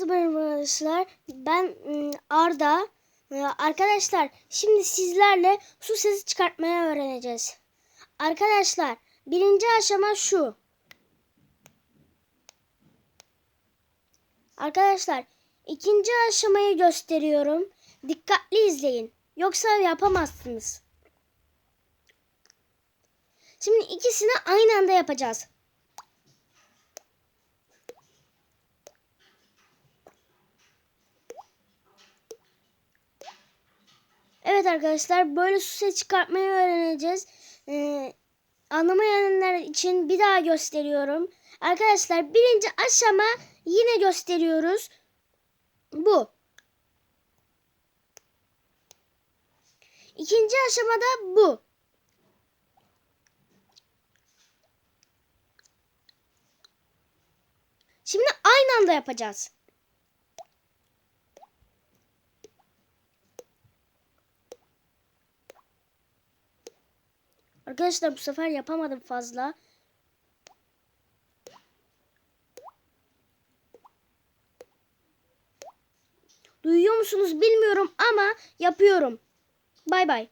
Merhaba arkadaşlar. Ben Arda. Arkadaşlar şimdi sizlerle su sesi çıkartmayı öğreneceğiz. Arkadaşlar birinci aşama şu. Arkadaşlar ikinci aşamayı gösteriyorum. Dikkatli izleyin. Yoksa yapamazsınız. Şimdi ikisini aynı anda yapacağız. Evet arkadaşlar böyle su sesi çıkartmayı öğreneceğiz. Anlamayanlar için bir daha gösteriyorum. Arkadaşlar birinci aşama yine gösteriyoruz. Bu. İkinci aşamada bu. Şimdi aynı anda yapacağız. Arkadaşlar bu sefer yapamadım fazla. Duyuyor musunuz bilmiyorum ama yapıyorum. Bay bay.